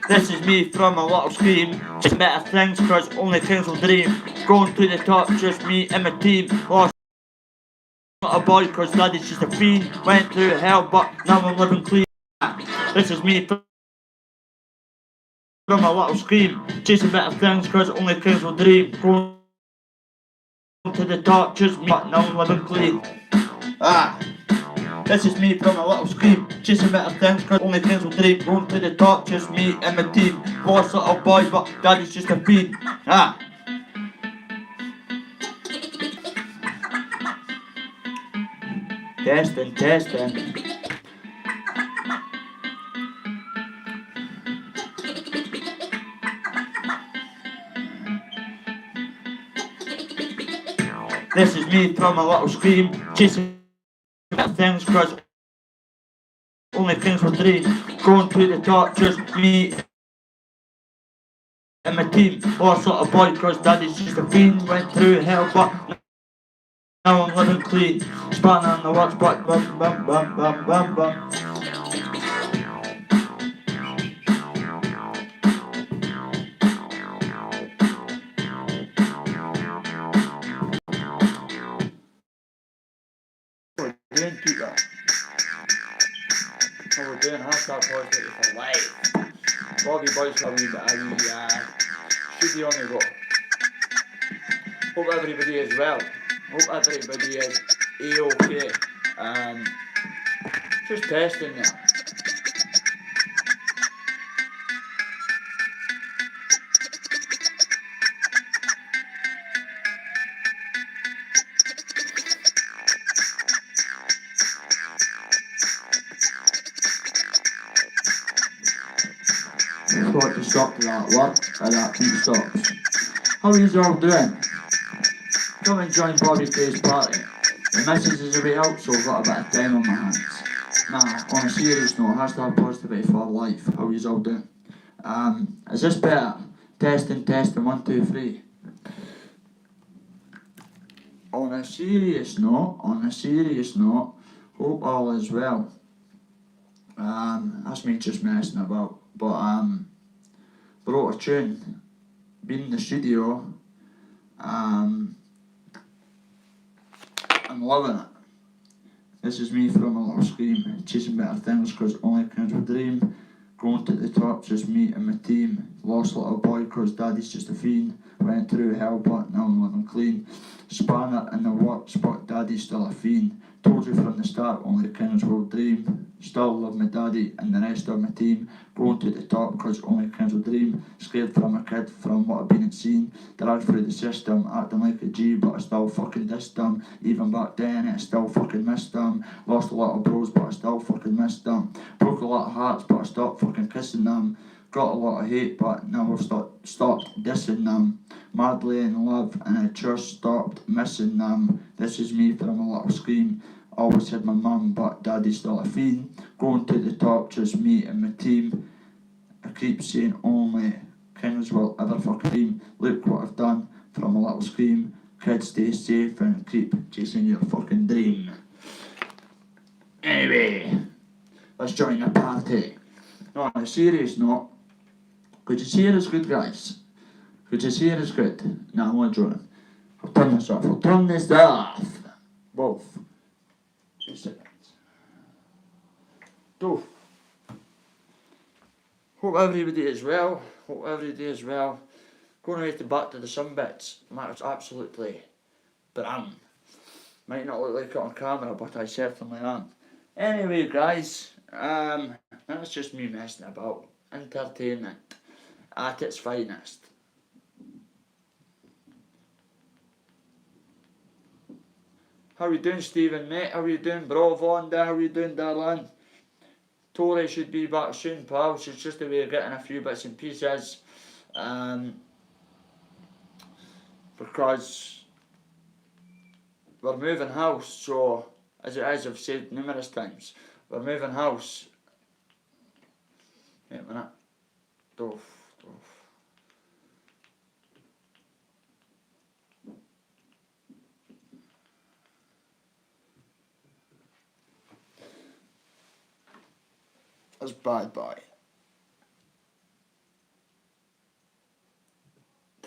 This is me from a little scheme. Just better things, cause only kings will dream. Going to the top, just me and my team. Lost a boy, cause daddy's just a fiend. Went through hell, but now I'm living clean. This is me from a little scheme. Chasing better things, cause only kings will dream. Going to the top, just me, but now I'm living clean. This is me from a little scheme. Chasing better things, cause only kings will dream. Going to the top, just me and my team. Lost little boy, but daddy's just a fiend. Testing, testing. This is me from a little scream, chasing things cause only things will dream. Going to the top, just me and my team. Lost little boy cause daddy's just a fiend. Went through hell but now I'm living clean. Spanning on the words but bum bum bum bum bum bum. Doing keep that. What we're doing, hashtag positive for life. Bobby Boy's for a wee bit studio on the go. Hope everybody is well. Hope everybody is A-okay. Just testing there. Got to stop to that word, and that beat stops. How are you all doing? Come and join Bobby Play's party. The missus is away out, so I've got a bit of time on my hands. Nah, on a serious note, hashtag positivity for life. How are you all doing? Is this better? Testing, testing, 1, 2, 3. On a serious note, hope all is well. That's me just messing about, but wrote a tune, been in the studio, I'm loving it. This is me from a little scream, chasing better things cause only kings will dream. Going to the top, just me and my team. Lost little boy cause daddy's just a fiend. Went through hell but now I'm living clean. Spanner in the works but daddy's still a fiend. Told you from the start only kings will dream. Still love my daddy and the rest of my team. Going to the top cause only kings will dream. Scared from a kid from what I've been and seen. Dragged through the system, acting like a G but I still fucking dissed them. Even back then I still fucking missed them. Lost a lot of bros but I still fucking missed them. Broke a lot of hearts but I stopped fucking kissing them. Got a lot of hate but now I've stopped dissing them. Madly in love and I just stopped missing them. This is me from a little scream. Always had my mum but daddy's still a fiend. Going to the top, just me and my team. I keep saying only kings will ever fucking dream. Look what I've done from a little scream. Kids stay safe and keep chasing your fucking dream. Anyway, let's join the party. No, on a serious note, could you see it as good, guys? Could you see it as good? No, I'm not joking. I'll turn this off. Both. 2 seconds. So, hope everybody is well. Going away to back to the sun bits. Matters absolutely brown. Might not look like it on camera, but I certainly am. Anyway, guys, that's just me messing about. Entertainment at its finest. How are you doing, Stephen, mate? How are you doing, bro? Vonda, how are you doing, darling? Tori should be back soon, pal. She's just away getting a few bits and pieces. Because we're moving house, so as I've said numerous times, we're moving house. Wait a minute. Doof. That's bad boy.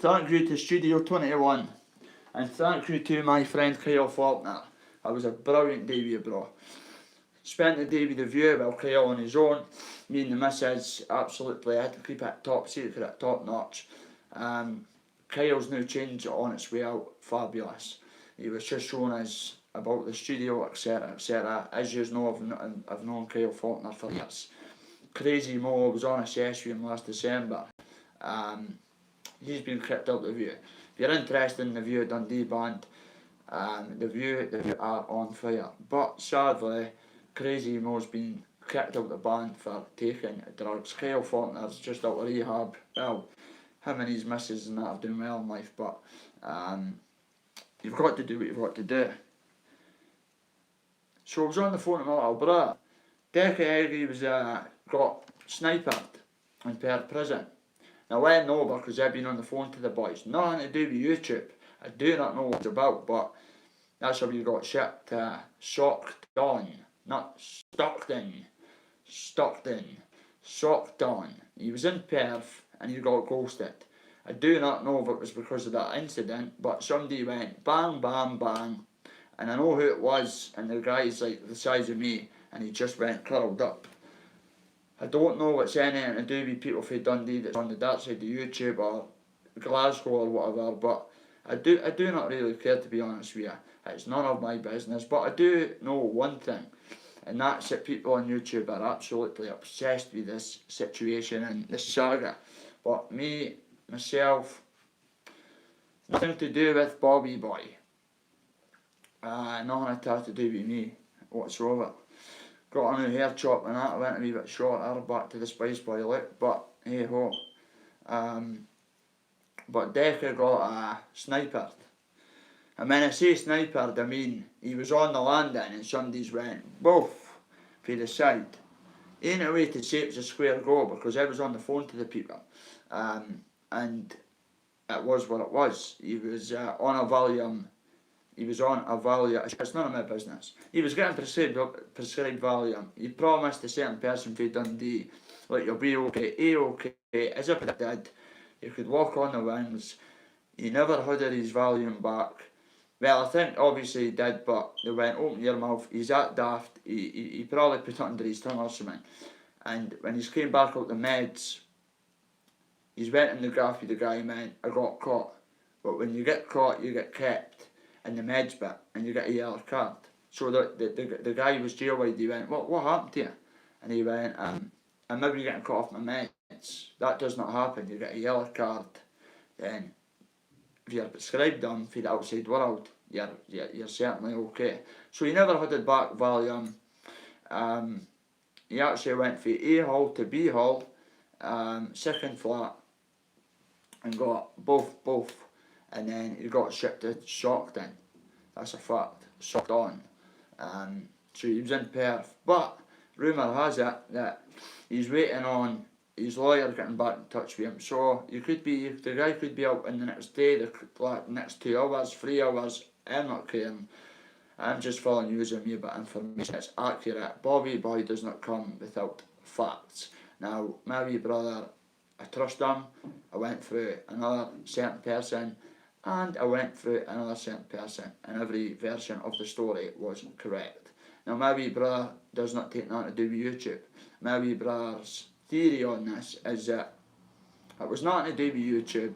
thank you to Studio 21, and thank you to my friend Kyle Faulkner. It was a brilliant day with you, bro. Spent the day with the view while Kyle on his own. Me and the missus absolutely had to keep it top secret, top notch. Kyle's new change on its way out, fabulous. He was just showing us about the studio, etc, etc. As you know, I've known Kyle Faulkner for years. Crazy Mo was on a session with him last December. He's been kicked out the View. If you're interested in the View Dundee band, the View are on fire. But sadly, Crazy Mo's been kicked out the band for taking drugs. Kyle Faulkner's just out of rehab. Well, him and his missus and that are doing well in life, but you've got to do what you've got to do. So I was on the phone to my little brother. Decky Eggy was got sniped in Perth prison. Now I went over because I've been on the phone to the boys. Nothing to do with YouTube. I do not know what it's about, but that's how we got shipped socked on. Not Stockton. Socked on. He was in Perth and he got ghosted. I do not know if it was because of that incident, but somebody went bang, bang, bang, and I know who it was, and the guy's like the size of me, and he just went curled up. I don't know what's anything to do with people from Dundee that's on the dark side of YouTube or Glasgow or whatever, but I do not really care, to be honest with you. It's none of my business, but I do know one thing, and that's that people on YouTube are absolutely obsessed with this situation and this saga. But myself, nothing to do with Bobby Boy. Nothing at all to do with me whatsoever. Got a new hair chop and that, I went a wee bit shorter, back to the Spice Boy look, but hey ho. But Decker got sniped. And when I say sniped, I mean he was on the landing and somebody's went boof for the side. Ain't a way to say it was a square go, because I was on the phone to the people. And it was what it was. He was on a Valium. It's none of my business. He was getting prescribed Valium. He promised a certain person for Dundee, like, you'll be okay, A-okay, as if it did. He could walk on the wings. He never ordered his Valium back. Well, I think obviously he did, but they went, open your mouth, he's that daft, he probably put it under his tongue or something. And when he came back out the meds, he's went in the graph with the guy, man, I got caught. But when you get caught, you get kept in the meds bit, and you get a yellow card. So the guy who was jailwide, he went, what happened to you? And he went, I'm maybe getting caught off my meds. That does not happen, you get a yellow card. Then if you're prescribed them for the outside world, you're certainly okay. So he never had it back Valium. He actually went from A Hall to B Hall, second flat, and got both, and then he got shipped to Stockton. That's a fact, socked on. So he was in Perth, but rumour has it that he's waiting on his lawyer getting back in touch with him. So the guy could be out in the next day, the next 2 hours, 3 hours. I'm not caring. I'm just following you as a mere bit of information. It's accurate. Bobby Boy does not come without facts. Now, my wee brother, I trust him. I went through another certain person, and I went through another certain person, and every version of the story was correct. Now, my wee brother does not take nothing to do with YouTube. My wee brother's theory on this is that it was nothing to do with YouTube.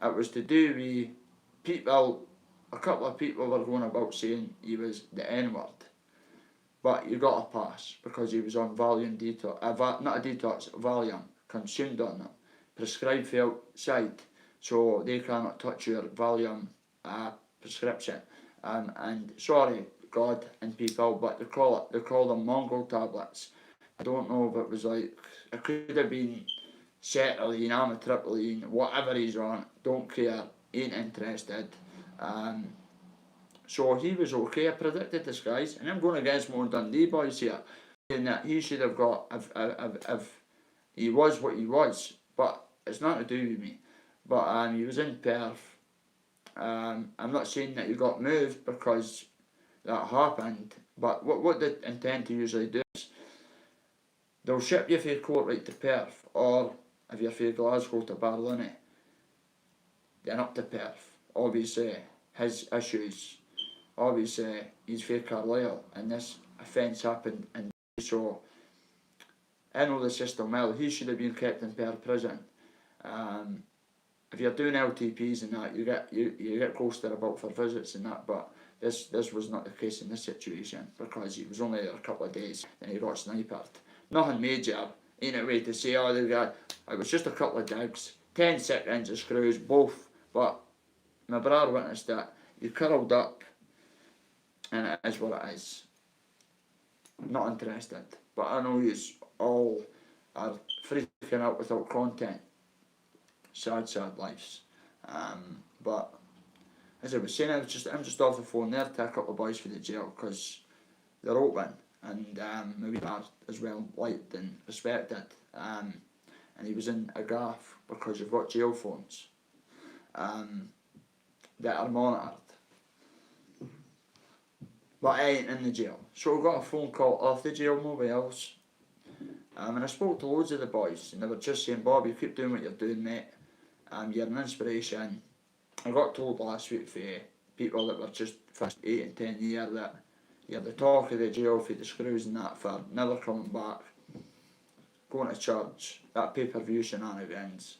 It was to do with people. A couple of people were going about saying he was the N-word, but you got a pass because he was on Valium detox, not a detox, Valium, consumed on them, prescribed for outside, so they cannot touch your Valium prescription. And sorry, God and people, but they call them Mongol tablets. I don't know if it was like, it could have been sertraline, amitriptyline, whatever he's on, don't care, ain't interested. So he was okay. I predicted this, guys, and I'm going against more Dundee boys here, saying that he should have got, if he was what he was, but it's not to do with me. But he was in Perth. I'm not saying that he got moved because that happened, but what they intend to usually do is they'll ship you for your court right to Perth, or if you're from Glasgow to Barlinnie. then up to Perth. Obviously, his issues. Obviously, he's very Carlisle, and this offence happened, and so I know the system well. He should have been kept in Perth prison. If you're doing LTPs and that, you get ghosted about for visits and that, but this was not the case in this situation, because he was only there a couple of days and he got sniped. Nothing major, ain't a way to say, oh, the guy, it was just a couple of digs, 10 seconds of screws, both, but my brother witnessed it. He curled up, and it is what it is. Not interested, but I know you all are freaking out without content. Sad lives. But as I was saying, I'm just off the phone there to a couple of boys for the jail, because they're open, and my wee lad as well liked and respected. And he was in a gaff because you've got jail phones that are monitored. But I ain't in the jail. So I got a phone call off the jail, nobody else. And I spoke to loads of the boys, and they were just saying, Bob, you keep doing what you're doing, mate. You're an inspiration. I got told last week for people that were just 8 and 10 years that you're the talk of the jail for the screws and that, for never coming back, going to church, that pay-per-view shenanigans.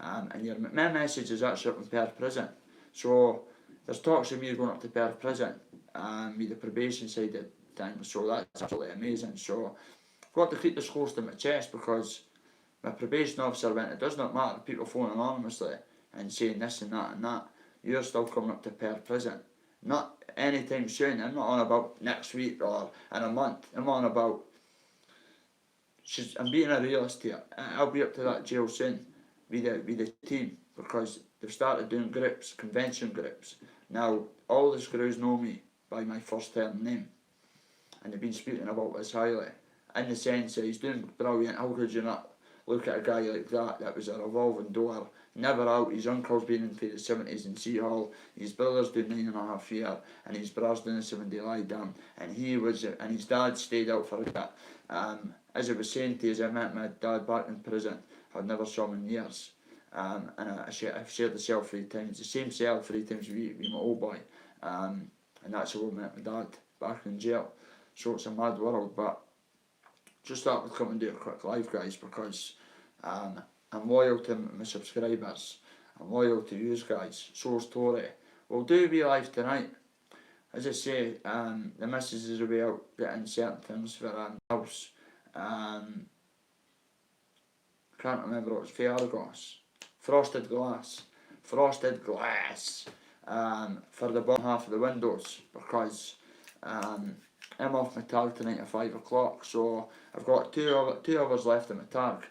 And my message is actually up in Perth prison. So there's talks of me going up to Perth prison with the probation side of things, so that's absolutely amazing. So I've got to keep this close to my chest, because my probation officer went, it does not matter, people phone anonymously and saying this and that, you're still coming up to Perth prison. Not anytime soon. I'm not on about next week or in a month. I'm on about, I'm being a realist here. I'll be up to that jail soon with the team, because they've started doing groups, convention groups. Now, all the screws know me by my first term name, and they've been speaking about us highly, in the sense that he's doing brilliant. How could you not look at a guy like that? That was a revolving door, never out. His uncle's been in for the 70s in Sea Hall, his brother's doing 9.5 years, and his brother's doing a 7-day lie down, and his dad stayed out for a bit. As I was saying to you, I met my dad back in prison. I'd never saw him in years. And I've shared the cell 3 times, the same cell 3 times with my old boy. And that's how I met my dad back in jail. So it's a mad world, but just thought I'd come and do a quick live, guys, because I'm loyal to my subscribers. I'm loyal to you guys. So is Tori. We'll do a wee live tonight. As I say, the missus is away out getting certain things for house. Can't remember what it was for Argos. Frosted glass for the bottom half of the windows, because I'm off my tag tonight at 5 o'clock, so I've got 2 hours left of my tag.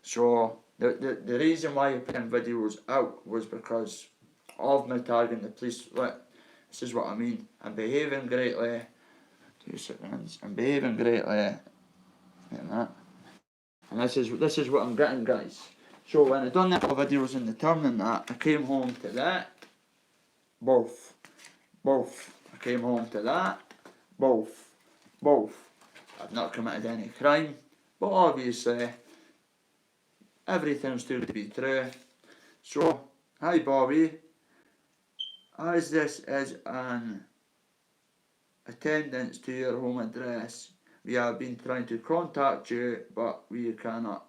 So the reason why I put in videos out was because of my tag, and the police, this is what I mean, I'm behaving greatly, 2 seconds, I'm behaving greatly, like that. And this is what I'm getting, guys. So when I done the videos in the turn and that, I came home to that, both. I came home to that, both. I've not committed any crime, but obviously, everything's too good to be true. So, hi Bobby, as this is an attendance to your home address, we have been trying to contact you, but we cannot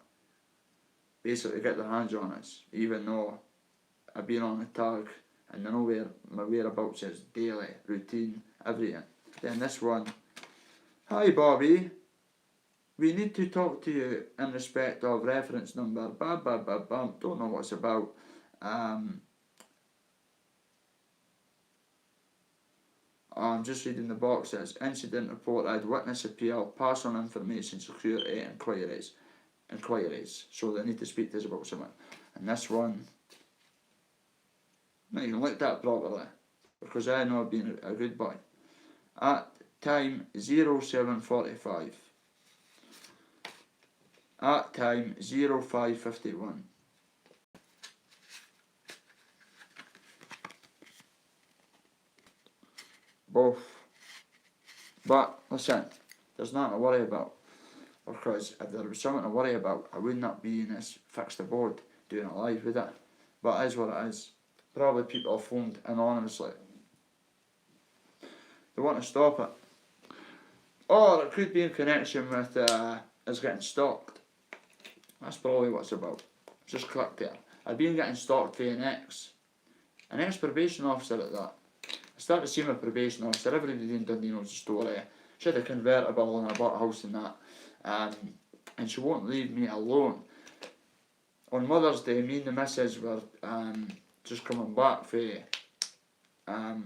basically get their hands on us, even though I've been on the tag and I know where my whereabouts is daily, routine, everything. Then this one, hi Bobby, we need to talk to you in respect of reference number, don't know what it's about. I'm just reading the boxes. Incident reported, witness appeal, pass on information, security, inquiries. So they need to speak to us about something. And this one, not even looked at properly, because I know I've been a good boy. At time 07:45. At time 05:51. Both. But listen, there's nothing to worry about, because if there was something to worry about, I would not be in this fixed abode doing a live with it. But it is what it is. probably people have phoned anonymously. They want to stop it. Or it could be in connection with us getting stalked. That's probably what it's about. Just click there. I've been getting stalked for an ex-probation officer at that. I started seeing my probation officer. Everybody in Dundee knows the story. She had a convertible and I bought a house in that. And she won't leave me alone. On Mother's Day, me and the missus were just coming back for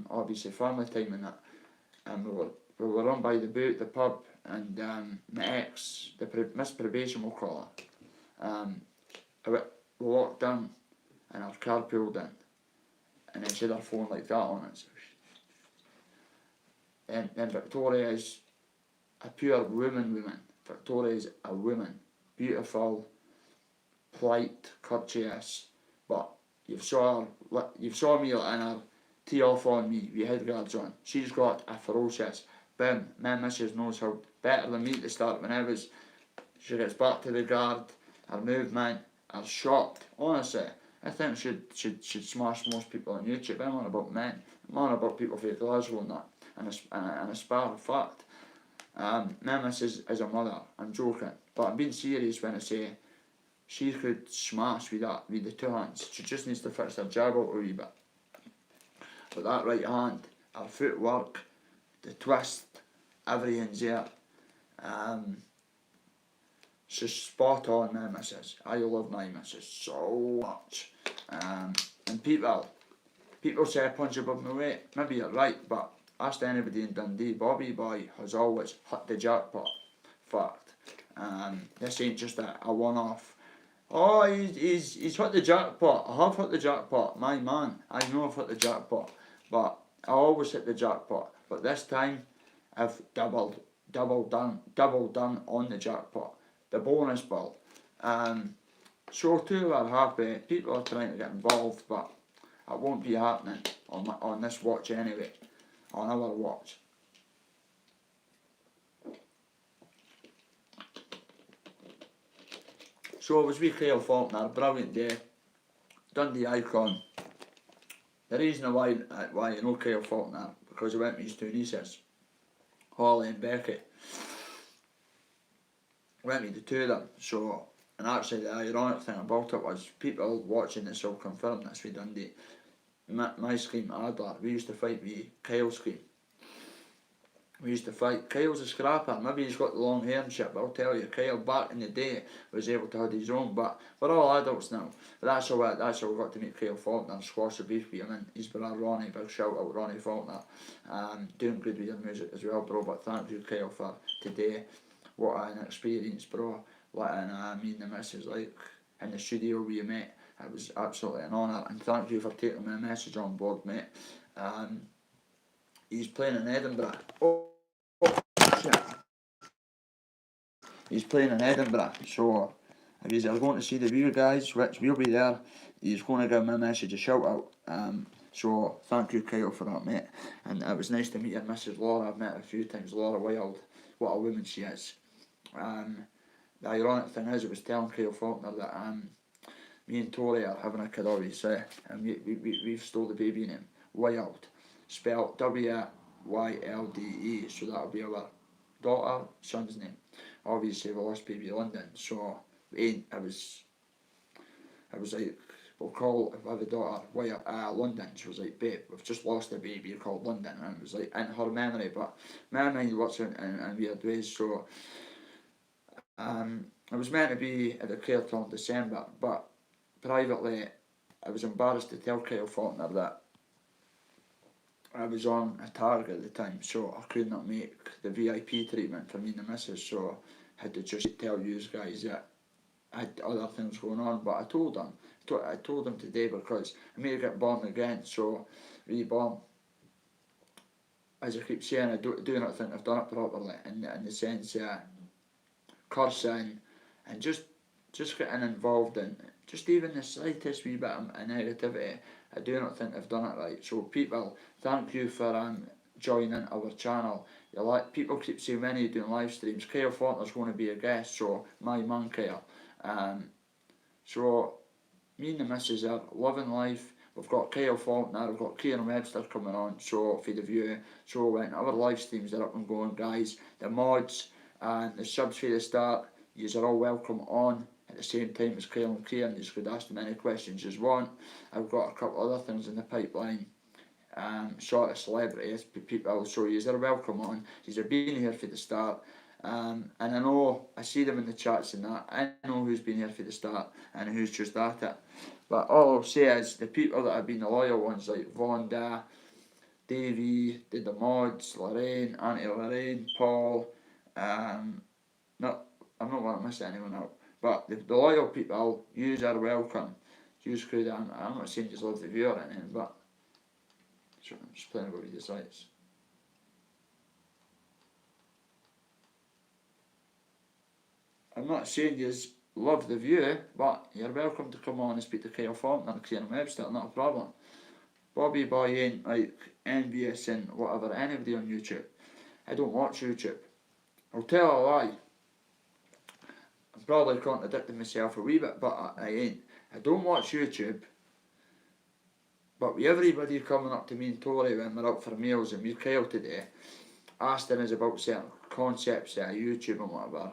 obviously family time and that. And we were run by the pub, and my ex, Miss Probation we'll call her, we walked in and our car pulled in, and then she had her phone like that on it. And Victoria is a pure woman. Victoria is a woman, beautiful, polite, courteous, but you saw me in her tee off on me with head guards on. She's got a ferocious boom. My missus knows how better than me to start whenever she gets back to the guard, her movement, her shot. Honestly, I think she'd smash most people on YouTube. I'm on about men. I'm on about people from Glasgow and that. And a spar of fact. My missus is a mother. I'm joking, but I'm being serious when I say she could smash with the two hands. She just needs to fix her jab out a wee bit. But that right hand, her footwork, the twist, everything's there. She's spot on, my missus. I love my missus so much. And people say I punch above my weight. Maybe you're right, but ask anybody in Dundee, Bobby Boy has always hit the jackpot. Fact. This ain't just a one-off. Oh, he's hit the jackpot. I have hit the jackpot. My man, I know I've hit the jackpot. But I always hit the jackpot. But this time, I've double done on the jackpot. The bonus bill. So too are happy. People are trying to get involved, but it won't be happening on this watch anyway. On our watch. So it was with Kyle Faulkner, brilliant day. Dundee icon. The reason why I know Kyle Faulkner, because I went with his two nieces, Holly and Becky. Went with the two of them. So, and actually the ironic thing about it was, people watching this will confirm this with Dundee. My scheme, Adler, we used to fight with Kyle's scheme. We used to fight. Kyle's a scrapper. Maybe he's got the long hair and shit, but I'll tell you, Kyle back in the day was able to have his own. But we're all adults now. But that's how we got to meet Kyle Faulkner and squash the beef with him. And he's been our Ronnie. Big shout out Ronnie Faulkner. Doing good with your music as well, bro. But thank you, Kyle, for today. What an experience, bro. Letting me and the missus like in the studio where you met. It was absolutely an honour. And thank you for taking my message on board, mate. He's playing in Edinburgh. He's playing in Edinburgh, so if he's going to see the view, guys, which we'll be there, he's going to give my message a shout out. So thank you, Kyle, for that, mate. And it was nice to meet your Mrs. Laura. I've met her a few times. Laura Wild, what a woman she is. The ironic thing is, I was telling Kyle Faulkner that me and Tori are having a kid, obviously, and we've stole the baby name, Wild, spelled W-Y-L-D-E, so that'll be our daughter, son's name. Obviously we lost baby London, so I was like, we'll call, if I have a daughter, London. She was like, babe, we've just lost a baby, you're called London. And it was like, in her memory, but my mind works in weird ways, so I was meant to be at the care till December, but privately I was embarrassed to tell Kyle Faulkner that I was on a target at the time, so I could not make the VIP treatment for me and the missus, so I had to just tell you guys that I had other things going on. But I told them today, because I may get born again, so reborn. As I keep saying, I do not think I've done it properly in the sense cursing and just getting involved in just even the slightest wee bit of negativity. I do not think I've done it right. So people, thank you for joining our channel. People keep saying, when are you doing live streams? Kyle Faulkner's going to be a guest, so my man Kyle. So me and the missus are loving life. we've got Kyle Faulkner, we've got Kieran Webster coming on, so for the view, so when our live streams are up and going, guys, the mods and the subs for the start, yous are all welcome on at the same time as Kyle and Kieran. You could ask them any questions you want. I've got a couple other things in the pipeline. Sort of celebrities, people, so yous are welcome on. Yous are being here for the start. And I know, I see them in the chats and that, I know who's been here for the start and who's just at it. But all I'll say is, the people that have been the loyal ones, like Vonda, Davey, did the mods, Lorraine, Auntie Lorraine, Paul, no, I'm not want to miss anyone out. But the loyal people, yous are welcome. Yous could, I'm not saying just love the view or anything, but so I'm just playing about these lights. I'm not saying you love the view, but you're welcome to come on and speak to Kyle Faulkner and Kieran Webster, not a problem. Bobby Boy ain't like envious and whatever, anybody on YouTube. I don't watch YouTube. I'll tell a lie. I'm probably contradicting myself a wee bit, but I ain't. I don't watch YouTube, but with everybody coming up to me and Tori when we're out for meals, and me Kyle today, asking us about certain concepts of YouTube and whatever,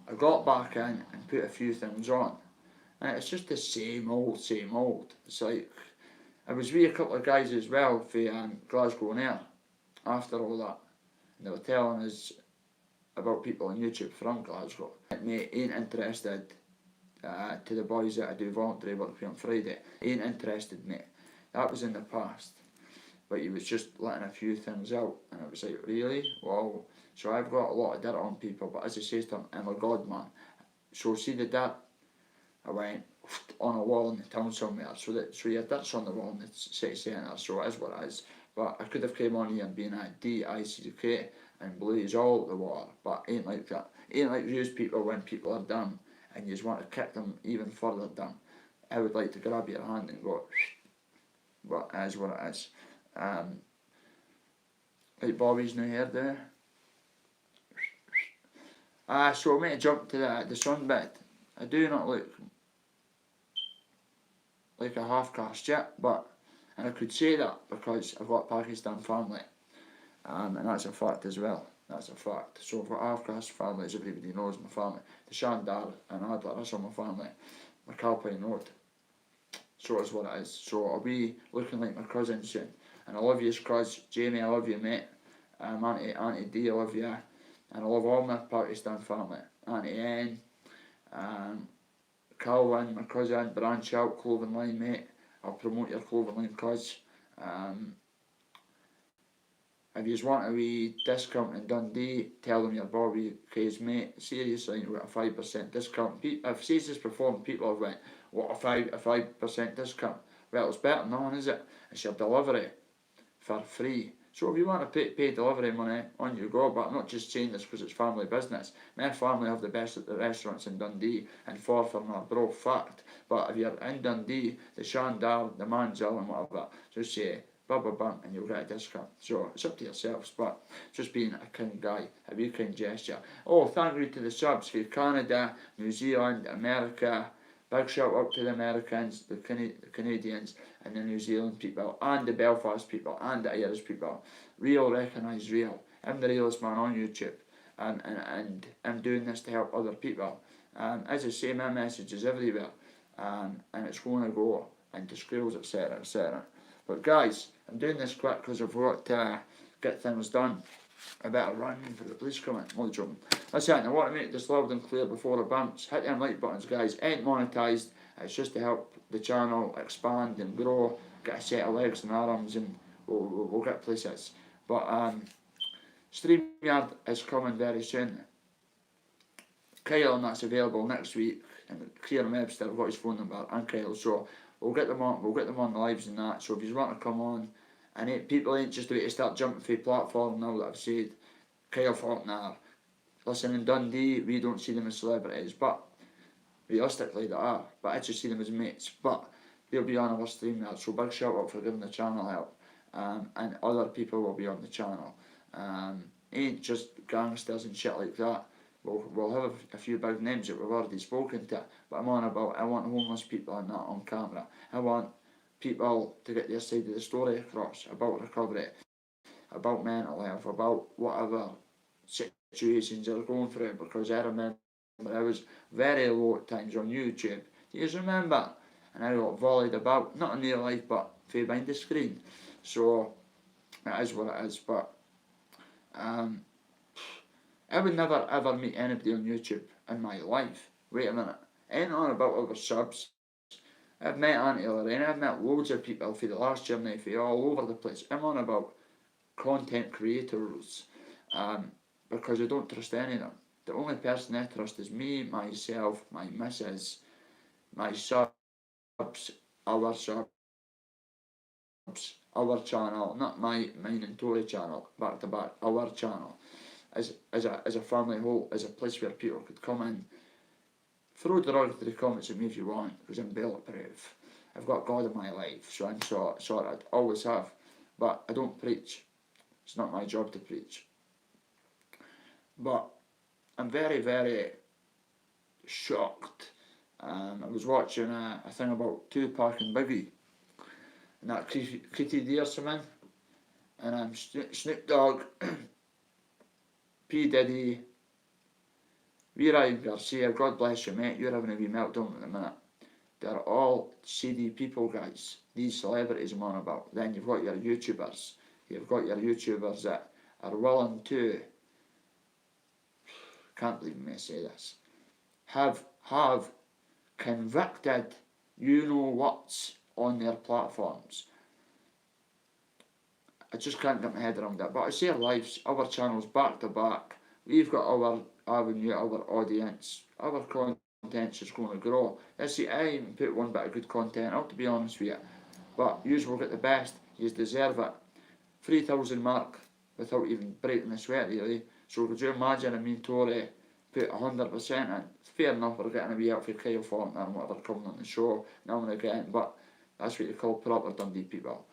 I got back in and put a few things on, and it's just the same old, same old. It's like, I was with a couple of guys as well for Glasgow and Air after all that, and they were telling us about people on YouTube from Glasgow. Mate, ain't interested to the boys that I do voluntary work with on Friday. Ain't interested, mate. That was in the past. But he was just letting a few things out, and I was like, really? Wow. So I've got a lot of dirt on people, but as I say to him, I'm a god man. So see the dirt? I went on a wall in the town somewhere, so your dirt's on the wall in the city centre, so it is what it is. But I could have came on here and been a D-I-C-K and blaze all the water, but ain't like that. Ain't like those people when people are dumb and you just want to kick them even further down. I would like to grab your hand and go, but it is what it is. Like Bobby's new hair there. So I'm going to jump to the sunbed. I do not look like a half-caste yet, but, and I could say that because I've got Pakistan family, and that's a fact as well. That's a fact. So I've got half-caste family, as everybody knows my family. The Shandar and Adler, that's all my family. My Calpine Road. So is what it is. So I'll be looking like my cousin soon. And I love you, cuz. Jamie, I love you, mate. Auntie D, I love you. And I love all my Pakistan family. Auntie N, Calvin, my cousin, branch out, clothing line, mate. I'll promote your clothing line, cuz. If you want a wee discount in Dundee, tell them you're Bobby K's mate. Seriously, you got a 5% discount. If Caesar's performed, people have went, what, a 5% discount? Well, it's better than none, is it? It's your delivery for free. So if you want to pay delivery money, on you go. But I'm not just saying this because it's family business. My family have the best at the restaurants in Dundee and far from our bro fact. But if you're in Dundee, the Shandar, the Manzill and whatever, just say bum and you'll get a discount. So it's up to yourselves, but just being a kind guy, a wee kind gesture. Oh, thank you to the subs for Canada, New Zealand, America. Big shout out to the Americans, the Canadians, and the New Zealand people, and the Belfast people, and the Irish people. Real recognise real. I'm the realest man on YouTube, and I'm doing this to help other people. As I say, my message is everywhere, and it's going to go into schools, etc., etc. But guys, I'm doing this quick because I've got to get things done. I better run for the police coming. Only joking. That's it. I want to make this loud and clear before I bounce. Hit them like buttons, guys. Ain't monetised. It's just to help the channel expand and grow. Get a set of legs and arms, and we'll get places. But StreamYard is coming very soon. Kyle, and that's available next week. And Kieran Webster, I've got his phone number, and Kyle. So we'll get them on. We'll get them on the lives and that. So if you want to come on. And people ain't just about to start jumping for the platform now that I've said Kyle Faulkner. Listen, in Dundee, we don't see them as celebrities, but realistically they are. But I just see them as mates. But they'll be on our stream now, so big shout out for giving the channel help. And other people will be on the channel. Ain't just gangsters and shit like that. We'll have a few big names that we've already spoken to. But I'm on about, I want homeless people and that on camera. I want people to get their side of the story across about recovery, about mental health, about whatever situations they're going through. Because I remember I was very low at times on YouTube. Do you remember? And I got volleyed about, not in real life, but behind the screen. So it is what it is. But um, I would never ever meet anybody on YouTube in my life. Wait a minute. I ain't on about other subs. I've met Auntie Lorraine, I've met loads of people for the last journey for all over the place. I'm on about content creators because I don't trust any of them. The only person I trust is me, myself, my missus, my subs, our channel, not mine and Tory channel, back to back, our channel, as a family whole, as a place where people could come in. Throw derogatory comments at me if you want, because I'm bulletproof. I've got God in my life, so I'm sorted, always have. But I don't preach. It's not my job to preach. But I'm very, very shocked. I was watching a thing about Tupac and Biggie, and that Kitty Deer Cement, and Snoop Dogg, P. Diddy, Ryan Garcia, God bless you, mate, you're having a wee meltdown at the minute. They're all seedy people, guys. These celebrities I'm on about. Then you've got your YouTubers. You've got your YouTubers that are willing to, can't believe me say this, have convicted you-know-whats on their platforms. I just can't get my head around that. But I see our lives, our channels back to back. We've got our avenue, our audience, our content's just going to grow. I see, I even put one bit of good content out, to be honest with you. But yous will get the best, yous deserve it. 3,000 mark without even breaking the sweat, really. So could you imagine a mean Tory put 100% in? It's fair enough, we're getting a wee out for Kyle Fontaine and whatever coming on the show now and again, but that's what you call proper Dundee people.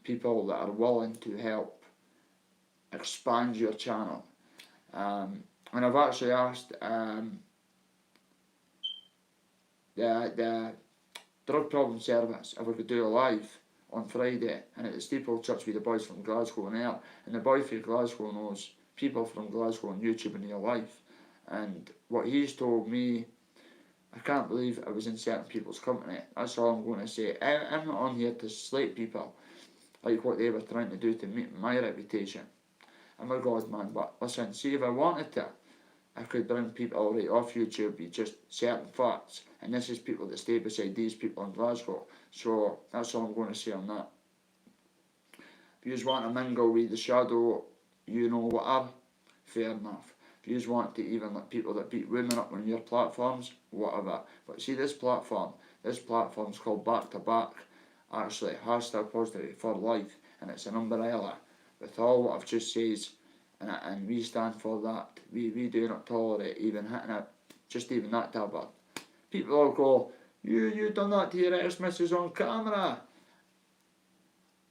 People that are willing to help expand your channel. And I've actually asked the Drug Problem Service if we could do a live on Friday and at the Steeple Church with the boys from Glasgow and there. And the boy from Glasgow knows people from Glasgow on YouTube in real life. And what he's told me, I can't believe I was in certain people's company. That's all I'm going to say. I'm not on here to slate people like what they were trying to do to my reputation. I'm a God man, but listen, see, if I wanted to, I could bring people right off YouTube with just certain facts, and this is people that stay beside these people in Glasgow, so that's all I'm going to say on that. If you just want to mingle with the shadow, you know what are, fair enough. If you just want to even let people that beat women up on your platforms, whatever. But see, this platform's called Back to Back, actually, hashtag positive for life, and it's an umbrella with all what I've just said, and we stand for that. We do not tolerate even hitting it, just even that tabard. People all go, you done that to your ex-missus on camera.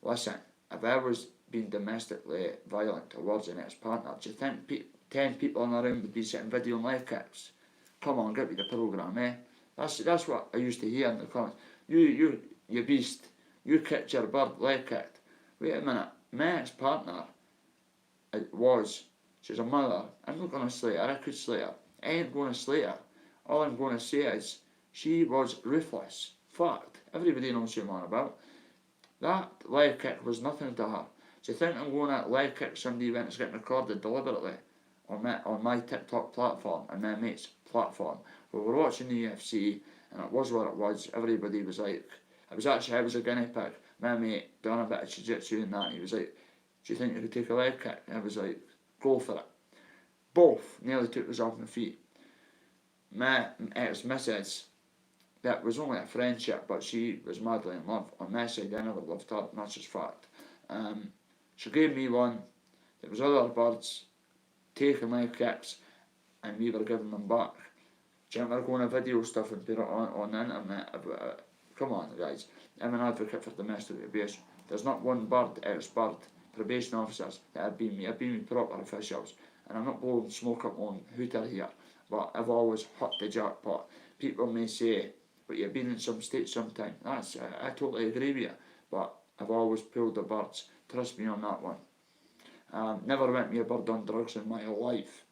Listen, if I was being domestically violent towards an ex-partner, do you think 10 people in a room would be sitting video on live kicks? Come on, get with the programme, eh? That's what I used to hear in the comments. You beast, you kicked your bird, live kicked. Wait a minute, my ex-partner, she's a mother. I'm not going to slay her, I could slay her. I ain't going to slay her. All I'm going to say is, she was ruthless. Fact. Everybody knows who I'm on about. That leg kick was nothing to her. Do you think I'm going to leg kick somebody when it's getting recorded deliberately on my TikTok platform and my mate's platform? We were watching the UFC and it was what it was. Everybody was like, I was a guinea pig. My mate done a bit of jiu-jitsu and that, and he was like, do you think you could take a leg kick? And I was like, go for it. Both nearly took us off my feet. My ex-missus, that was only a friendship, but she was madly in love. On my side, I never loved her, and that's just fact. She gave me one. There was other birds taking leg kicks, and we were giving them back. Do you think we're going to video stuff and put it on the internet? Come on, guys. I'm an advocate for domestic abuse. There's not one ex-bird, probation officers that have been me. I've been with proper officials, and I'm not blowing smoke up on hooter here, but I've always hit the jackpot. People may say, but you've been in some states sometime. I totally agree with you, but I've always pulled the birds. Trust me on that one. Never went me a bird on drugs in my life.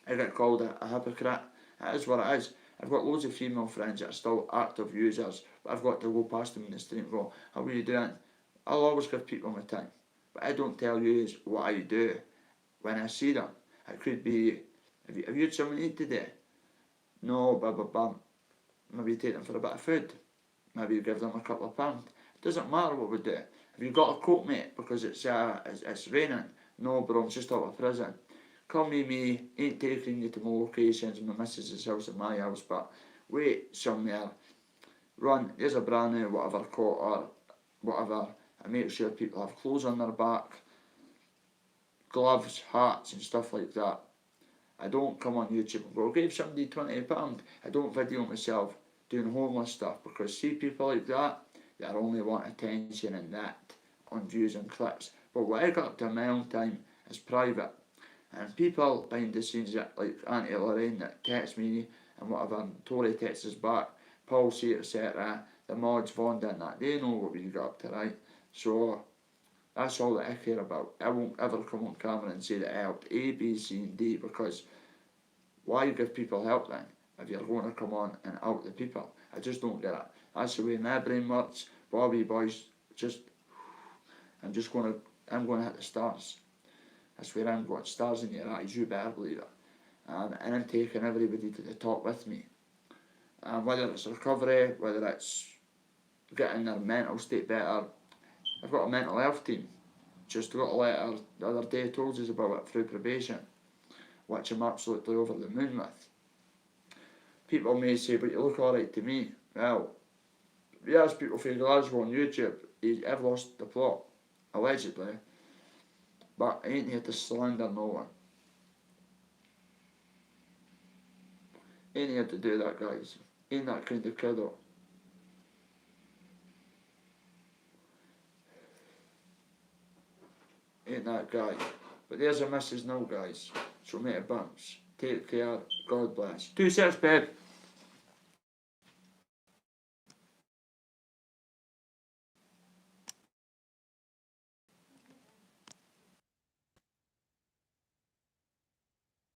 I get called a hypocrite. It is what it is. I've got loads of female friends that are still active users, but I've got to go past them in the street and go, how are you doing? I'll always give people my time, but I don't tell you what I do when I see them. It could be, have you had something to eat today? No, blah blah blah. Maybe you take them for a bit of food. Maybe you give them a couple of pounds. It doesn't matter what we do. Have you got a coat, mate, because it's raining? No, bro, I'm just out of prison. Come with me, ain't taking you to my locations, my missus's house and my house, but wait somewhere. Run, there's a brand new whatever coat or whatever, and make sure people have clothes on their back, gloves, hats and stuff like that. I don't come on YouTube and go, give somebody £20. I don't video myself doing homeless stuff, because see people like that, they only want attention and that on views and clicks. But what I got up to in my own time is private. And people behind the scenes like Auntie Lorraine that text me and whatever, and Tori texts us back, Paul C, etc., the mods, Vonda and that, they know what we got up to, right? So that's all that I care about. I won't ever come on camera and say that I helped A, B, C and D, because why give people help then if you're going to come on and out the people? I just don't get it. That's the way my brain works. Bobby boys, I'm going to hit the stars. That's where I'm going. Stars in your eyes, you better believe it. And I'm taking everybody to the top with me. Whether it's recovery, whether it's getting their mental state better. I've got a mental health team. Just got a letter the other day, told us about it through probation, which I'm absolutely over the moon with. People may say, but you look alright to me. Well, yes, people from Glasgow on YouTube, I've lost the plot, allegedly. But I ain't here to slander no one. Ain't here to do that, guys. Ain't that kind of kiddo. Ain't that guy. But there's a message now, guys. So make it bounce. Take care. God bless. 2 sets, babe.